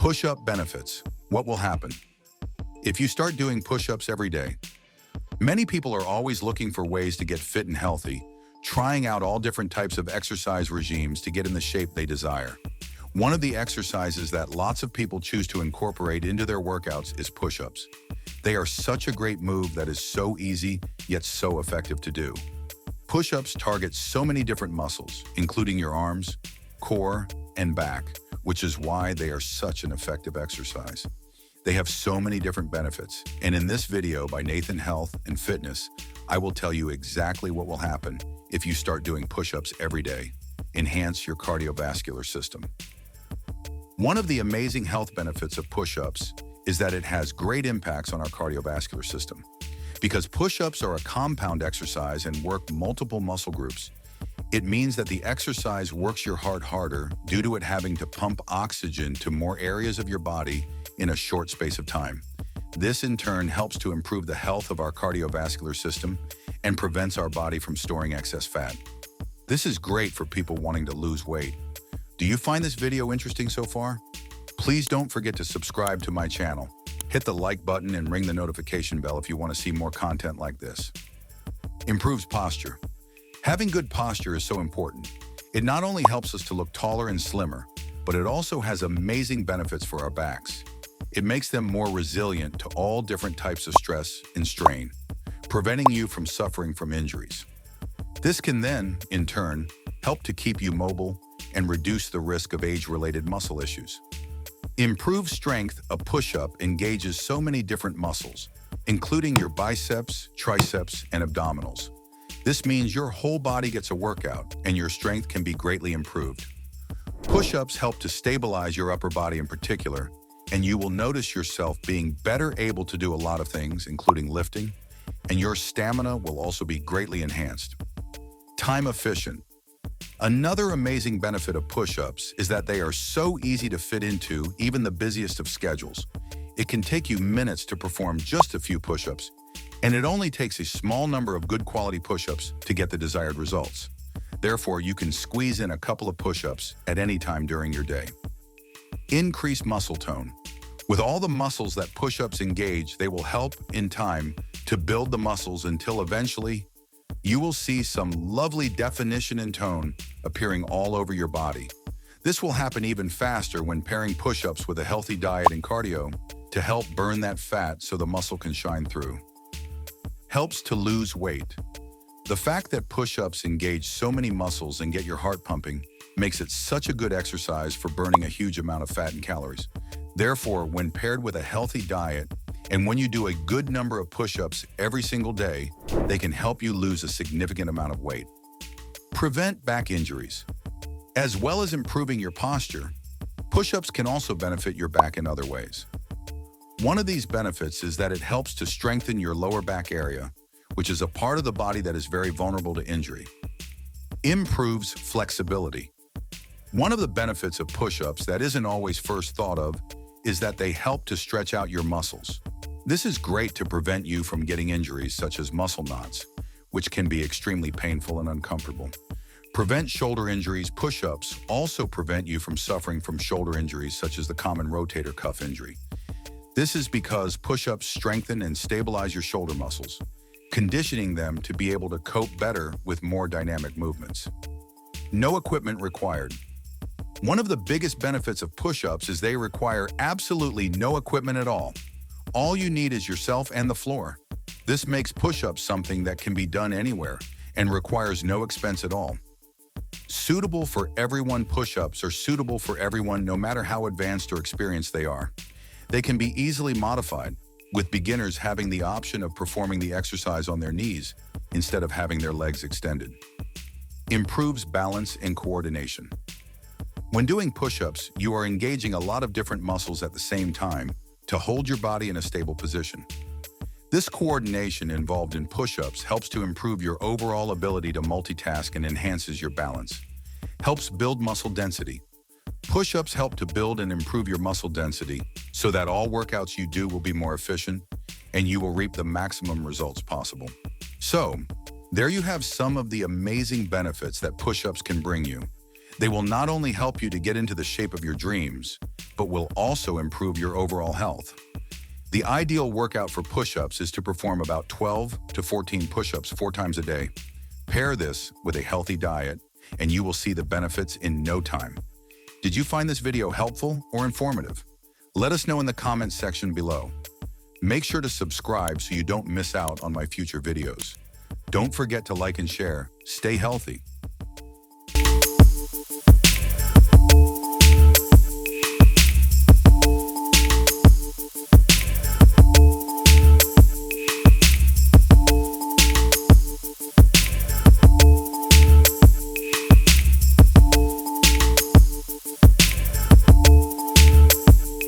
Push-up benefits. What will happen? If you start doing push-ups every day, many people are always looking for ways to get fit and healthy, trying out all different types of exercise regimes to get in the shape they desire. One of the exercises that lots of people choose to incorporate into their workouts is push-ups. They are such a great move that is so easy, yet so effective to do. Push-ups target so many different muscles, including your arms, core, and back, which is why they are such an effective exercise. They have so many different benefits, and in this video by Nathan Health and Fitness, I will tell you exactly what will happen if you start doing push-ups every day. Enhance your cardiovascular system. One of the amazing health benefits of push-ups is that it has great impacts on our cardiovascular system. Because push-ups are a compound exercise and work multiple muscle groups, it means that the exercise works your heart harder due to it having to pump oxygen to more areas of your body in a short space of time. This in turn helps to improve the health of our cardiovascular system and prevents our body from storing excess fat. This is great for people wanting to lose weight. Do you find this video interesting so far? Please don't forget to subscribe to my channel. Hit the like button and ring the notification bell if you want to see more content like this. Improves posture. Having good posture is so important. It not only helps us to look taller and slimmer, but it also has amazing benefits for our backs. It makes them more resilient to all different types of stress and strain, preventing you from suffering from injuries. This can then, in turn, help to keep you mobile and reduce the risk of age-related muscle issues. Improved strength. A push-up engages so many different muscles, including your biceps, triceps, and abdominals. This means your whole body gets a workout and your strength can be greatly improved. Push-ups help to stabilize your upper body in particular, and you will notice yourself being better able to do a lot of things, including lifting, and your stamina will also be greatly enhanced. Time efficient. Another amazing benefit of push-ups is that they are so easy to fit into even the busiest of schedules. It can take you minutes to perform just a few push-ups, and it only takes a small number of good quality push-ups to get the desired results. Therefore, you can squeeze in a couple of push-ups at any time during your day. Increase muscle tone. With all the muscles that push-ups engage, they will help, in time, to build the muscles until eventually, you will see some lovely definition and tone appearing all over your body. This will happen even faster when pairing push-ups with a healthy diet and cardio to help burn that fat so the muscle can shine through. Helps to lose weight. The fact that push-ups engage so many muscles and get your heart pumping makes it such a good exercise for burning a huge amount of fat and calories. Therefore, when paired with a healthy diet, and when you do a good number of push-ups every single day, they can help you lose a significant amount of weight. Prevent back injuries. As well as improving your posture, push-ups can also benefit your back in other ways. One of these benefits is that it helps to strengthen your lower back area, which is a part of the body that is very vulnerable to injury. Improves flexibility. One of the benefits of push-ups that isn't always first thought of is that they help to stretch out your muscles. This is great to prevent you from getting injuries such as muscle knots, which can be extremely painful and uncomfortable. Prevent shoulder injuries. Push-ups also prevent you from suffering from shoulder injuries such as the common rotator cuff injury. This is because push-ups strengthen and stabilize your shoulder muscles, conditioning them to be able to cope better with more dynamic movements. No equipment required. One of the biggest benefits of push-ups is they require absolutely no equipment at all. All you need is yourself and the floor. This makes push-ups something that can be done anywhere and requires no expense at all. Suitable for everyone. Push-ups are suitable for everyone no matter how advanced or experienced they are. They can be easily modified, with beginners having the option of performing the exercise on their knees instead of having their legs extended. Improves balance and coordination. When doing push-ups, you are engaging a lot of different muscles at the same time to hold your body in a stable position. This coordination involved in push-ups helps to improve your overall ability to multitask and enhances your balance. Helps build muscle density. Push-ups help to build and improve your muscle density so that all workouts you do will be more efficient and you will reap the maximum results possible. So, there you have some of the amazing benefits that push-ups can bring you. They will not only help you to get into the shape of your dreams, but will also improve your overall health. The ideal workout for push-ups is to perform about 12 to 14 push-ups 4 times a day. Pair this with a healthy diet, and you will see the benefits in no time. Did you find this video helpful or informative? Let us know in the comments section below. Make sure to subscribe so you don't miss out on my future videos. Don't forget to like and share. Stay healthy.